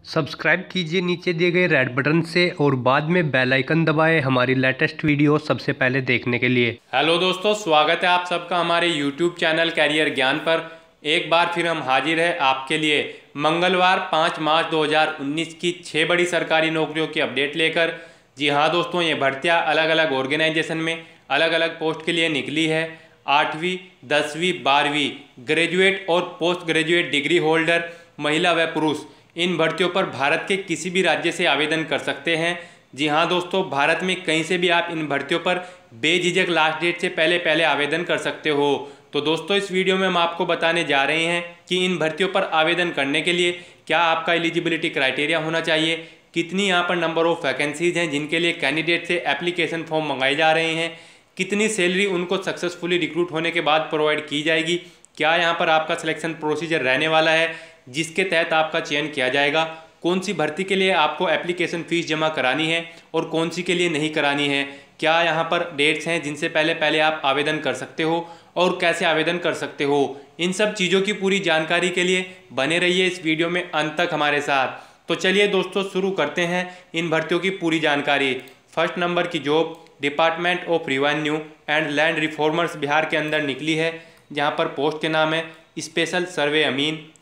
Subscribe कीजिए नीचे दिए गए रेड बटन से और बाद में बेल आइकन दबाएं हमारी लेटेस्ट वीडियो सबसे पहले देखने के लिए। हेलो दोस्तों, स्वागत है आप सबका हमारे यूट्यूब चैनल कैरियर ज्ञान पर। एक बार फिर हम हाजिर हैं आपके लिए मंगलवार 5 मार्च 2019 की 6 बड़ी सरकारी नौकरियों की अपडेट लेकर। जी हाँ दोस्तों, ये भर्तियाँ अलग अलग ऑर्गेनाइजेशन में अलग अलग पोस्ट के लिए निकली है। 8वीं 10वीं 12वीं ग्रेजुएट और पोस्ट ग्रेजुएट डिग्री होल्डर महिला व पुरुष इन भर्तियों पर भारत के किसी भी राज्य से आवेदन कर सकते हैं। जी हाँ दोस्तों, भारत में कहीं से भी आप इन भर्तियों पर बेझिझक लास्ट डेट से पहले आवेदन कर सकते हो। तो दोस्तों, इस वीडियो में हम आपको बताने जा रहे हैं कि इन भर्तियों पर आवेदन करने के लिए क्या आपका एलिजिबिलिटी क्राइटेरिया होना चाहिए, कितनी यहाँ पर नंबर ऑफ वैकेंसीज हैं जिनके लिए कैंडिडेट से एप्लीकेशन फॉर्म मंगाए जा रहे हैं, कितनी सैलरी उनको सक्सेसफुली रिक्रूट होने के बाद प्रोवाइड की जाएगी, क्या यहाँ पर आपका सिलेक्शन प्रोसीजर रहने वाला है जिसके तहत आपका चयन किया जाएगा, कौन सी भर्ती के लिए आपको एप्लीकेशन फ़ीस जमा करानी है और कौन सी के लिए नहीं करानी है, क्या यहाँ पर डेट्स हैं जिनसे पहले आप आवेदन कर सकते हो और कैसे आवेदन कर सकते हो। इन सब चीज़ों की पूरी जानकारी के लिए बने रहिए इस वीडियो में अंत तक हमारे साथ। तो चलिए दोस्तों, शुरू करते हैं इन भर्तियों की पूरी जानकारी। फर्स्ट नंबर की job department of revenue and land reformers Bihar के अंदर निकली है, जहाँ पर पोस्ट के नाम है स्पेशल सर्वे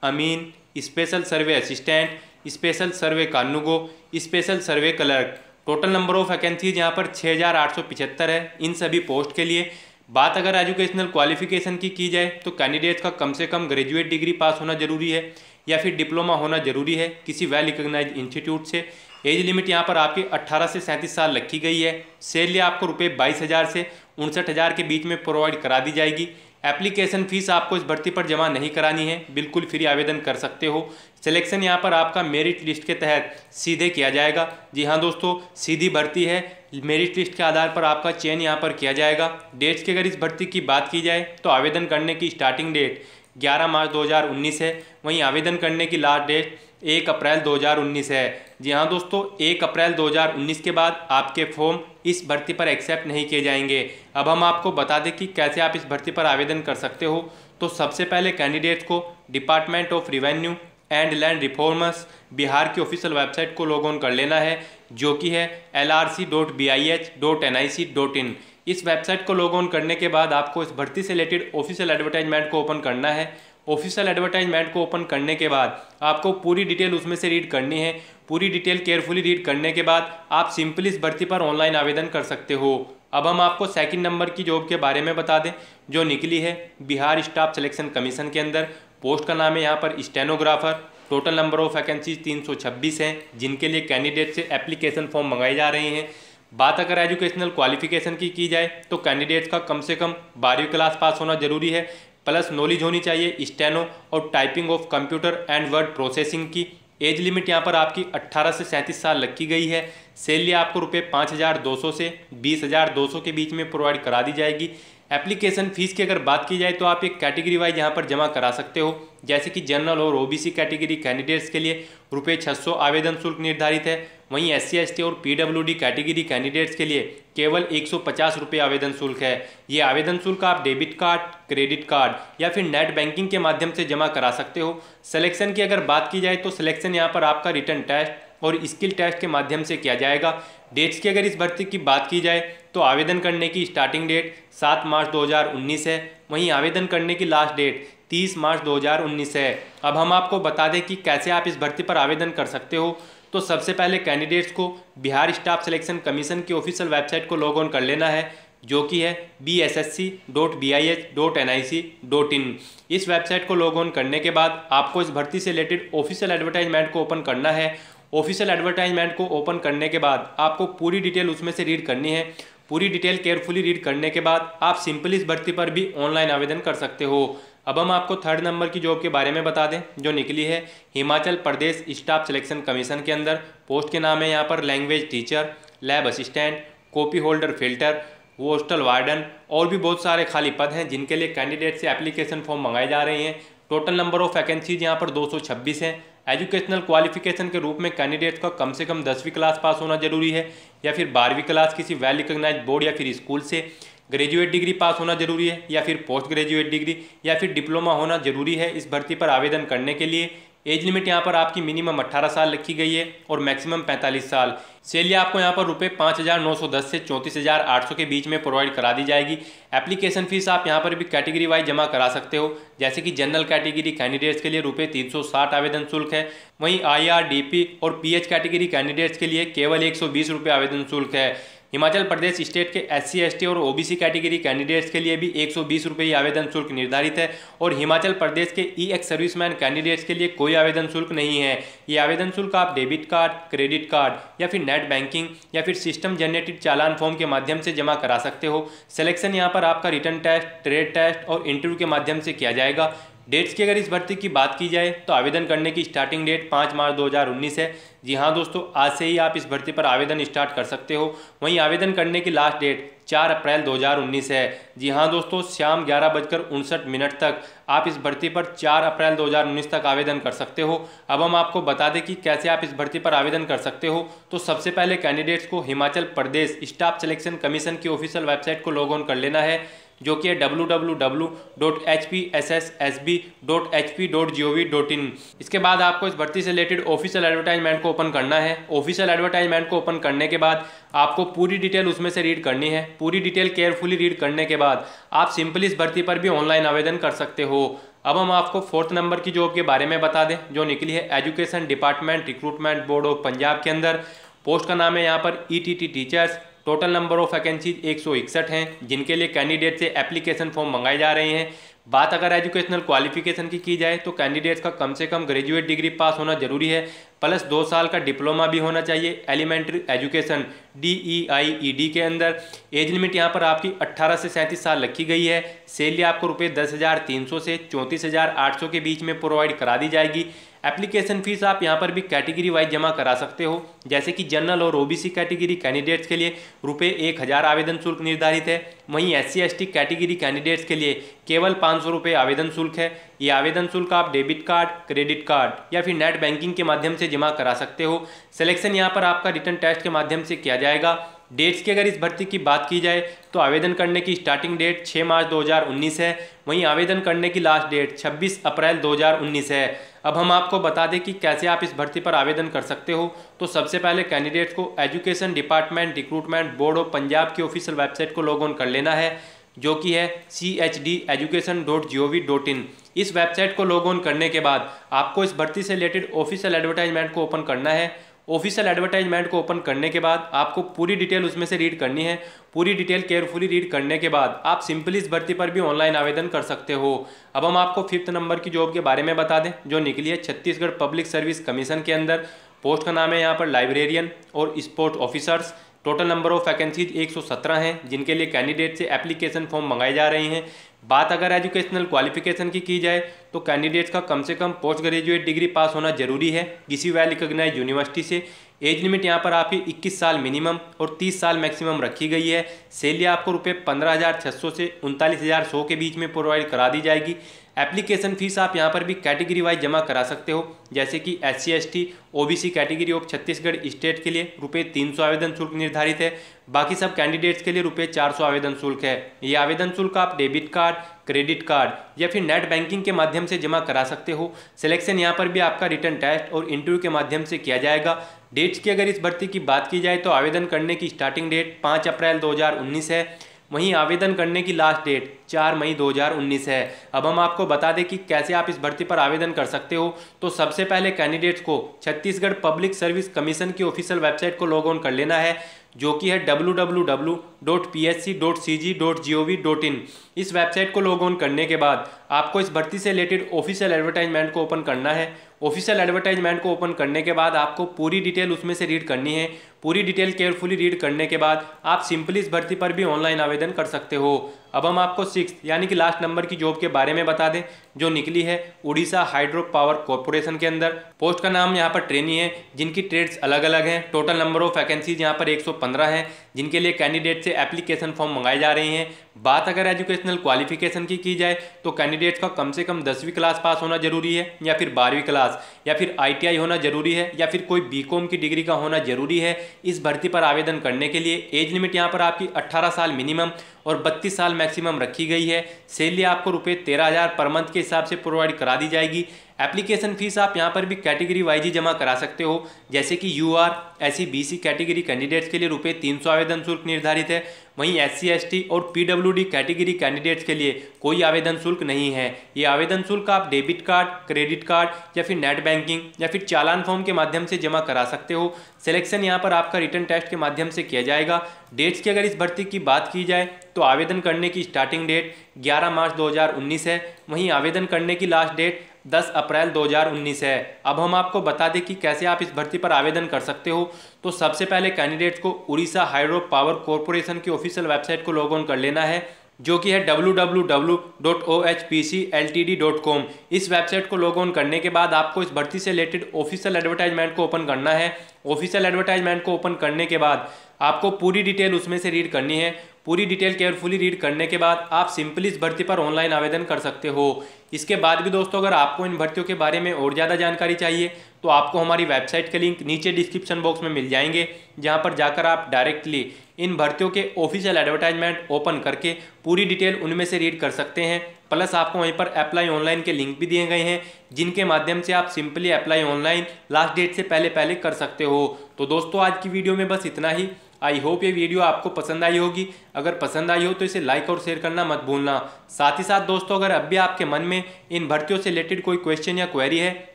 अमीन, special survey assistant, special survey कानूगो, special survey clerk. Total number of vacancies यहाँ पर 6875 है इन सभी पोस्ट के लिए। बात अगर एजुकेशनल क्वालिफिकेशन की जाए तो कैंडिडेट्स का कम से कम ग्रेजुएट डिग्री पास होना जरूरी है या फिर डिप्लोमा होना जरूरी है किसी वेल रिकॉग्नाइज्ड इंस्टीट्यूट से। एज लिमिट यहाँ पर आपकी 18 से 37 साल रखी गई है। सैलरी आपको रुपये 22,000 से 59,000 के बीच में प्रोवाइड करा दी जाएगी। एप्लीकेशन फ़ीस आपको इस भर्ती पर जमा नहीं करानी है, बिल्कुल फ्री आवेदन कर सकते हो। सिलेक्शन यहाँ पर आपका मेरिट लिस्ट के तहत सीधे किया जाएगा। जी हाँ दोस्तों, सीधी भर्ती है, मेरिट लिस्ट के आधार पर आपका चयन यहाँ पर किया जाएगा। डेट्स की अगर इस भर्ती की बात की जाए तो आवेदन करने की स्टार्टिंग डेट 11 मार्च 2019 है, वहीं आवेदन करने की लास्ट डेट 1 अप्रैल 2019 है। जी हाँ दोस्तों, 1 अप्रैल 2019 के बाद आपके फॉर्म इस भर्ती पर एक्सेप्ट नहीं किए जाएंगे। अब हम आपको बता दें कि कैसे आप इस भर्ती पर आवेदन कर सकते हो। तो सबसे पहले कैंडिडेट्स को department of revenue and land reformers Bihar की ऑफिशियल वेबसाइट को लॉग ऑन कर लेना है, जो कि है lrc.bih.nic.in। इस वेबसाइट को लॉग ऑन करने के बाद आपको इस भर्ती से रिलेटेड ऑफिशियल एडवर्टाइजमेंट को ओपन करना है। ऑफिशियल एडवर्टाइजमेंट को ओपन करने के बाद आपको पूरी डिटेल उसमें से रीड करनी है। पूरी डिटेल केयरफुली रीड करने के बाद आप सिंपली इस भर्ती पर ऑनलाइन आवेदन कर सकते हो। अब हम आपको सेकंड नंबर की जॉब के बारे में बता दें जो निकली है बिहार स्टाफ सिलेक्शन कमीशन के अंदर। पोस्ट का नाम है यहाँ पर stenographer. Total number of vacancies 326 हैं जिनके लिए कैंडिडेट से एप्लीकेशन फॉर्म मंगाए जा रहे हैं। बात अगर एजुकेशनल क्वालिफिकेशन की जाए तो कैंडिडेट्स का कम से कम 12वीं क्लास पास होना जरूरी है, प्लस नॉलेज होनी चाहिए स्टेनो और typing of computer and word processing की। एज लिमिट यहाँ पर आपकी 18 से 37 साल रखी गई है। सैलरी आपको रुपये 5,200 से 20,200 के बीच में प्रोवाइड करा दी जाएगी। एप्लीकेशन फ़ीस की अगर बात की जाए तो आप एक कैटेगरी वाइज यहाँ पर जमा करा सकते हो, जैसे कि जनरल और ओबीसी कैटेगरी कैंडिडेट्स के लिए रुपये 600 आवेदन शुल्क निर्धारित है। वहीं SC ST और PWD कैटेगरी कैंडिडेट्स के लिए केवल 150 रुपये आवेदन शुल्क है। ये आवेदन शुल्क आप डेबिट कार्ड, क्रेडिट कार्ड या फिर नेट बैंकिंग के माध्यम से जमा करा सकते हो। सिलेक्शन की अगर बात की जाए तो सिलेक्शन यहाँ पर आपका रिटन टेस्ट और स्किल टेस्ट के माध्यम से किया जाएगा। डेट्स की अगर इस भर्ती की बात की जाए तो आवेदन करने की स्टार्टिंग डेट 7 मार्च 2019 है, वहीं आवेदन करने की लास्ट डेट 30 मार्च 2019 है। अब हम आपको बता दें कि कैसे आप इस भर्ती पर आवेदन कर सकते हो। तो सबसे पहले कैंडिडेट्स को बिहार स्टाफ सिलेक्शन कमीशन की ऑफिशियल वेबसाइट को लॉग ऑन कर लेना है, जो कि है bssc.bih.nic.in। इस वेबसाइट को लॉग ऑन करने के बाद आपको इस भर्ती से रिलेटेड ऑफिशियल एडवर्टाइजमेंट को ओपन करना है। ऑफिशियल एडवर्टाइजमेंट को ओपन करने के बाद आपको पूरी डिटेल उसमें से रीड करनी है। पूरी डिटेल केयरफुली रीड करने के बाद आप सिंपली इस भर्ती पर भी ऑनलाइन आवेदन कर सकते हो। अब हम आपको थर्ड नंबर की जॉब के बारे में बता दें जो निकली है Himachal Pradesh staff selection commission के अंदर। पोस्ट के नाम है यहाँ पर language teacher, lab assistant, copy holder filter, hostel warden और भी बहुत सारे खाली पद हैं जिनके लिए कैंडिडेट से एप्लीकेशन फॉर्म मंगाए जा रहे हैं। टोटल नंबर ऑफ वैकेंसीज यहाँ पर 226 हैं। एजुकेशनल क्वालिफिकेशन के रूप में कैंडिडेट्स का कम से कम 10वीं क्लास पास होना जरूरी है या फिर 12वीं क्लास किसी वेल रिकॉग्नाइज्ड बोर्ड या फिर स्कूल से। ग्रेजुएट डिग्री पास होना जरूरी है या फिर पोस्ट ग्रेजुएट डिग्री या फिर डिप्लोमा होना जरूरी है इस भर्ती पर आवेदन करने के लिए। एज लिमिट यहाँ पर आपकी मिनिमम 18 साल रखी गई है और मैक्सिमम 45 साल। सैलरी आपको यहाँ पर रुपये 5,910 से 34,800 के बीच में प्रोवाइड करा दी जाएगी। एप्लीकेशन फीस आप यहाँ पर भी कैटेगरी वाइज जमा करा सकते हो, जैसे कि जनरल कैटेगरी कैंडिडेट्स के लिए रुपये 360 आवेदन शुल्क है। वहीं IRDP और PH कैटेगरी कैंडिडेट्स के लिए केवल 120 रुपये आवेदन शुल्क है। हिमाचल प्रदेश स्टेट के SC ST और OBC कैटेगरी कैंडिडेट्स के लिए भी 120 रुपये आवेदन शुल्क निर्धारित है और हिमाचल प्रदेश के एक्स सर्विसमैन कैंडिडेट्स के लिए कोई आवेदन शुल्क नहीं है। ये आवेदन शुल्क आप डेबिट कार्ड, क्रेडिट कार्ड या फिर नेट बैंकिंग या फिर सिस्टम जनरेटेड चालान फॉर्म के माध्यम से जमा करा सकते हो। सिलेक्शन यहाँ पर आपका रिटन टेस्ट, ट्रेड टेस्ट और इंटरव्यू के माध्यम से किया जाएगा। डेट्स की अगर इस भर्ती की बात की जाए तो आवेदन करने की स्टार्टिंग डेट 5 मार्च 2019 है। जी हाँ दोस्तों, आज से ही आप इस भर्ती पर आवेदन स्टार्ट कर सकते हो। वहीं आवेदन करने की लास्ट डेट 4 अप्रैल 2019 है। जी हाँ दोस्तों, शाम 11:59 तक आप इस भर्ती पर 4 अप्रैल 2019 तक आवेदन कर सकते हो। अब हम आपको बता दें कि कैसे आप इस भर्ती पर आवेदन कर सकते हो। तो सबसे पहले कैंडिडेट्स को Himachal Pradesh staff selection commission की ऑफिशियल वेबसाइट को लॉग ऑन कर लेना है, जो कि है www.hpssb.hp.gov.in। इसके बाद आपको इस भर्ती से रिलेटेड ऑफिशियल एडवर्टाइजमेंट को ओपन करना है। ऑफिशियल एडवर्टाइजमेंट को ओपन करने के बाद आपको पूरी डिटेल उसमें से रीड करनी है। पूरी डिटेल केयरफुली रीड करने के बाद आप सिंपली इस भर्ती पर भी ऑनलाइन आवेदन कर सकते हो। अब हम आपको 4th नंबर की जॉब के बारे में बता दें, जो निकली है education department recruitment board of Punjab के अंदर। पोस्ट का नाम है यहाँ पर ETT teachers. Total number of vacancies 161 हैं, जिनके लिए कैंडिडेट से एप्लीकेशन फॉर्म मंगाए जा रहे हैं। बात अगर एजुकेशनल क्वालिफिकेशन की जाए तो कैंडिडेट्स का कम से कम ग्रेजुएट डिग्री पास होना जरूरी है, प्लस 2 साल का डिप्लोमा भी होना चाहिए एलिमेंट्री एजुकेशन DEIED के अंदर। एज लिमिट यहाँ पर आपकी 18 से 37 साल रखी गई है। सैलरी आपको रुपये 10,300 से 34,800 के बीच में प्रोवाइड करा दी जाएगी। एप्लीकेशन फीस आप यहाँ पर भी कैटेगरी वाइज जमा करा सकते हो, जैसे कि जनरल और OBC कैटेगरी कैंडिडेट्स के लिए रुपये 1,000 आवेदन शुल्क निर्धारित है। वहीं SC ST कैटेगरी कैंडिडेट्स के लिए केवल 500 रुपये आवेदन शुल्क है। ये आवेदन शुल्क आप डेबिट कार्ड, क्रेडिट कार्ड या फिर नेट बैंकिंग के माध्यम से जमा करा सकते हो। सिलेक्शन यहाँ पर आपका रिटन टेस्ट के माध्यम से किया जाएगा। डेट्स की अगर इस भर्ती की बात की जाए तो आवेदन करने की स्टार्टिंग डेट 6 मार्च 2019 है। वहीं आवेदन करने की लास्ट डेट 26 अप्रैल 2019 है। अब हम आपको बता दें कि कैसे आप इस भर्ती पर आवेदन कर सकते हो। तो सबसे पहले कैंडिडेट्स को education department recruitment board of Punjab की ऑफिशियल वेबसाइट को लॉग ऑन कर लेना है, जो कि है chdeducation.gov.in। इस वेबसाइट को लॉग ऑन करने के बाद आपको इस भर्ती से रिलेटेड ऑफिशियल एडवर्टाइजमेंट को ओपन करना है। ऑफिशियल एडवर्टाइजमेंट को ओपन करने के बाद आपको पूरी डिटेल उसमें से रीड करनी है। पूरी डिटेल केयरफुली रीड करने के बाद आप सिंपली इस भर्ती पर भी ऑनलाइन आवेदन कर सकते हो। अब हम आपको 5th नंबर की जॉब के बारे में बता दें, जो निकली है छत्तीसगढ़ पब्लिक सर्विस कमीशन के अंदर। पोस्ट का नाम है यहाँ पर लाइब्रेरियन और sport officers. Total number of vacancies 117 हैं, जिनके लिए कैंडिडेट से एप्लीकेशन फॉर्म मंगाए जा रहे हैं। बात अगर एजुकेशनल क्वालिफिकेशन की जाए तो कैंडिडेट्स का कम से कम पोस्ट ग्रेजुएट डिग्री पास होना जरूरी है किसी वेल रिकॉग्नाइज्ड यूनिवर्सिटी से। एज लिमिट यहाँ पर आपकी 21 साल मिनिमम और 30 साल मैक्सिमम रखी गई है। सैलरी आपको रुपये 15,600 से 39,100 के बीच में प्रोवाइड करा दी जाएगी। एप्लीकेशन फीस आप यहाँ पर भी कैटेगरी वाइज जमा करा सकते हो, जैसे कि SC ST OBC category of Chhattisgarh state के लिए रुपये 300 आवेदन शुल्क निर्धारित है। बाकी सब कैंडिडेट्स के लिए रुपये 400 आवेदन शुल्क है। ये आवेदन शुल्क आप डेबिट कार्ड, क्रेडिट कार्ड या फिर नेट बैंकिंग के माध्यम से जमा करा सकते हो। सिलेक्शन यहाँ पर भी आपका रिटन टेस्ट और इंटरव्यू के माध्यम से किया जाएगा। डेट्स की अगर इस भर्ती की बात की जाए तो आवेदन करने की स्टार्टिंग डेट 5 अप्रैल 2019 है। वहीं आवेदन करने की लास्ट डेट 4 मई 2019 है। अब हम आपको बता दें कि कैसे आप इस भर्ती पर आवेदन कर सकते हो। तो सबसे पहले कैंडिडेट्स को छत्तीसगढ़ पब्लिक सर्विस कमीशन की ऑफिशियल वेबसाइट को लॉग ऑन कर लेना है, जो कि है www.psc.cg.gov.in। इस वेबसाइट को लॉग ऑन करने के बाद आपको इस भर्ती से रिलेटेड ऑफिशियल एडवर्टाइजमेंट को ओपन करना है। ऑफिशियल एडवर्टाइजमेंट को ओपन करने के बाद आपको पूरी डिटेल उसमें से रीड करनी है। पूरी डिटेल केयरफुली रीड करने के बाद आप सिंपली इस भर्ती पर भी ऑनलाइन आवेदन कर सकते हो। अब हम आपको 6th यानी कि लास्ट नंबर की जॉब के बारे में बता दें, जो निकली है उड़ीसा हाइड्रो पावर कॉर्पोरेशन के अंदर। पोस्ट का नाम यहाँ पर ट्रेनी है, जिनकी ट्रेड्स अलग अलग हैं। टोटल नंबर ऑफ वैकेंसीज यहाँ पर 115 हैं, जिनके लिए कैंडिडेट से एप्लीकेशन फॉर्म मंगाए जा रहे हैं। बात अगर एजुकेशनल क्वालिफिकेशन की जाए तो कैंडिडेट्स का कम से कम 10वीं क्लास पास होना जरूरी है, या फिर 12वीं क्लास, या फिर ITI होना जरूरी है, या फिर कोई BCom की डिग्री का होना जरूरी है इस भर्ती पर आवेदन करने के लिए। एज लिमिट यहाँ पर आपकी 18 साल मिनिमम और 32 साल मैक्सिमम रखी गई है। सैलरी आपको रुपये 13,000 पर मंथ के हिसाब से प्रोवाइड करा दी जाएगी। एप्लीकेशन फीस आप यहाँ पर भी कैटेगरी वाइज ही जमा करा सकते हो, जैसे कि UR SC BC category candidates के लिए ₹300 आवेदन शुल्क निर्धारित है। वहीं SC ST और PWD कैटेगरी कैंडिडेट्स के लिए कोई आवेदन शुल्क नहीं है। ये आवेदन शुल्क आप डेबिट कार्ड, क्रेडिट कार्ड या फिर नेट बैंकिंग या फिर चालान फॉर्म के माध्यम से जमा करा सकते हो। सिलेक्शन यहाँ पर आपका रिटन टेस्ट के माध्यम से किया जाएगा। डेट्स की अगर इस भर्ती की बात की जाए तो आवेदन करने की स्टार्टिंग डेट 11 मार्च 2019 है। वहीं आवेदन करने की लास्ट डेट 10 अप्रैल 2019 है। अब हम आपको बता दें कि कैसे आप इस भर्ती पर आवेदन कर सकते हो। तो सबसे पहले कैंडिडेट्स को उड़ीसा हाइड्रो पावर कॉरपोरेशन की ऑफिशियल वेबसाइट को लॉग ऑन कर लेना है, जो कि है www.ohpcltd.com। इस वेबसाइट को लॉग ऑन करने के बाद आपको इस भर्ती से रिलेटेड ऑफिशियल एडवर्टाइजमेंट को ओपन करना है। ऑफिशियल एडवर्टाइजमेंट को ओपन करने के बाद आपको पूरी डिटेल उसमें से रीड करनी है। पूरी डिटेल केयरफुली रीड करने के बाद आप सिंपली इस भर्ती पर ऑनलाइन आवेदन कर सकते हो। इसके बाद भी दोस्तों, अगर आपको इन भर्तियों के बारे में और ज़्यादा जानकारी चाहिए तो आपको हमारी वेबसाइट के लिंक नीचे डिस्क्रिप्शन बॉक्स में मिल जाएंगे, जहां पर जाकर आप डायरेक्टली इन भर्तियों के ऑफिशियल एडवर्टाइजमेंट ओपन करके पूरी डिटेल उनमें से रीड कर सकते हैं। प्लस आपको वहीं पर अप्लाई ऑनलाइन के लिंक भी दिए गए हैं, जिनके माध्यम से आप simply apply online last date से पहले कर सकते हो। तो दोस्तों, आज की वीडियो में बस इतना ही। आई होप ये वीडियो आपको पसंद आई होगी। अगर पसंद आई हो तो इसे लाइक और शेयर करना मत भूलना। साथ ही साथ दोस्तों, अगर अब भी आपके मन में इन भर्तियों से रिलेटेड कोई क्वेश्चन या क्वेरी है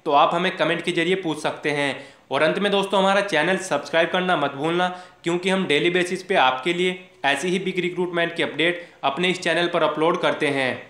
तो आप हमें कमेंट के जरिए पूछ सकते हैं। और अंत में दोस्तों, हमारा चैनल सब्सक्राइब करना मत भूलना, क्योंकि हम डेली बेसिस पे आपके लिए ऐसी ही बिग रिक्रूटमेंट की अपडेट अपने इस चैनल पर अपलोड करते हैं।